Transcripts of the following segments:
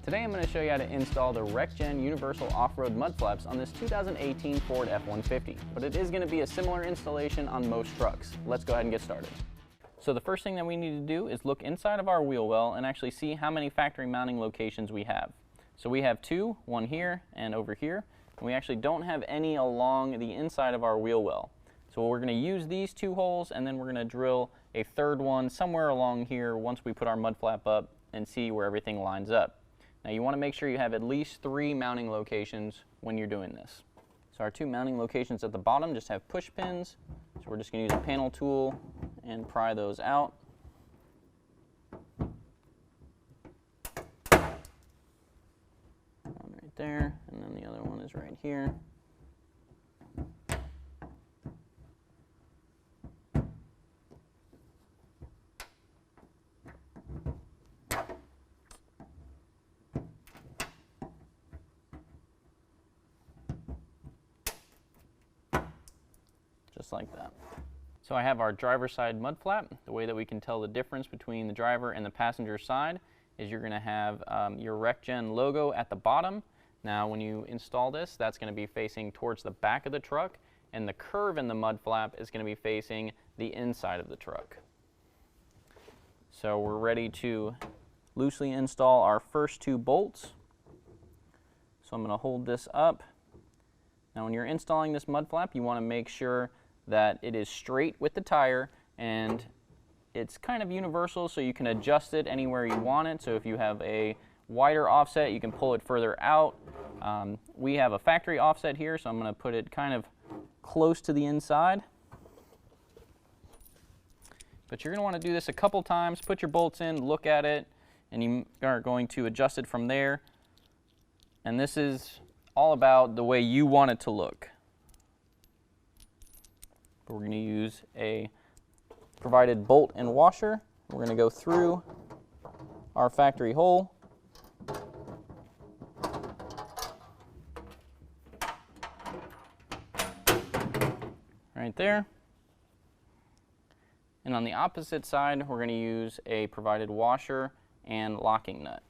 Today I'm going to show you how to install the REK-GEN Universal Off-Road Mud Flaps on this 2018 Ford F-150, but it is going to be a similar installation on most trucks. Let's go ahead and get started. So the first thing that we need to do is look inside of our wheel well and actually see how many factory mounting locations we have. So we have two, one here and over here, and we actually don't have any along the inside of our wheel well. So we're going to use these two holes, and then we're going to drill a third one somewhere along here once we put our mud flap up and see where everything lines up. Now you want to make sure you have at least 3 mounting locations when you're doing this. So our 2 mounting locations at the bottom just have push pins. So we're just going to use a panel tool and pry those out. One right there, and then the other one is right here. Just like that. So I have our driver's side mud flap. The way that we can tell the difference between the driver and the passenger side is you're going to have your REK-GEN logo at the bottom. Now when you install this, that's going to be facing towards the back of the truck, and the curve in the mud flap is going to be facing the inside of the truck. So we're ready to loosely install our first 2 bolts. So I'm going to hold this up. Now when you're installing this mud flap, you want to make sure that it is straight with the tire, and it's kind of universal, so you can adjust it anywhere you want it. So if you have a wider offset, you can pull it further out. We have a factory offset here, so I'm going to put it kind of close to the inside. But you're going to want to do this a couple times. Put your bolts in, look at it, and you are going to adjust it from there. And this is all about the way you want it to look. We're going to use a provided bolt and washer. We're going to go through our factory hole. Right there. And on the opposite side, we're going to use a provided washer and locking nut.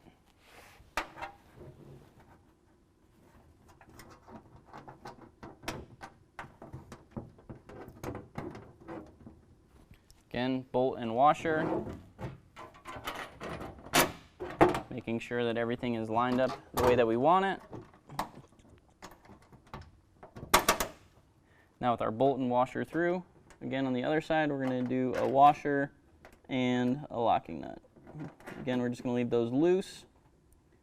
Again, bolt and washer, making sure that everything is lined up the way that we want it. Now with our bolt and washer through, again on the other side we're going to do a washer and a locking nut. Again, we're just going to leave those loose.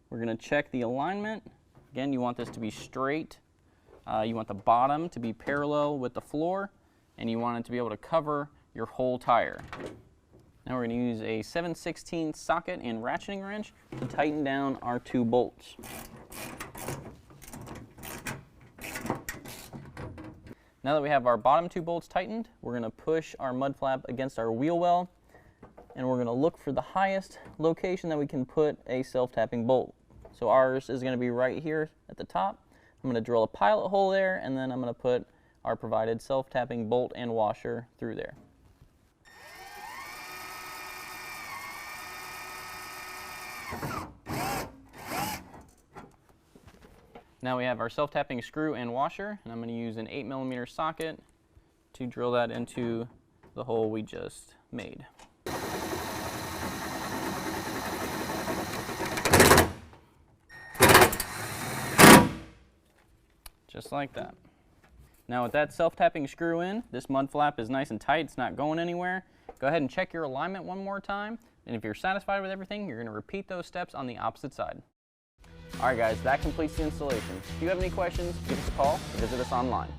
We're going to check the alignment. Again, you want this to be straight. You want the bottom to be parallel with the floor, and you want it to be able to cover your whole tire. Now we're going to use a 7/16 socket and ratcheting wrench to tighten down our 2 bolts. Now that we have our bottom 2 bolts tightened, we're going to push our mud flap against our wheel well, and we're going to look for the highest location that we can put a self-tapping bolt. So ours is going to be right here at the top. I'm going to drill a pilot hole there, and then I'm going to put our provided self-tapping bolt and washer through there. Now we have our self-tapping screw and washer, and I'm going to use an 8mm socket to drill that into the hole we just made. Just like that. Now with that self-tapping screw in, this mud flap is nice and tight, it's not going anywhere. Go ahead and check your alignment one more time, and if you're satisfied with everything, you're going to repeat those steps on the opposite side. Alright guys, that completes the installation. If you have any questions, give us a call or visit us online.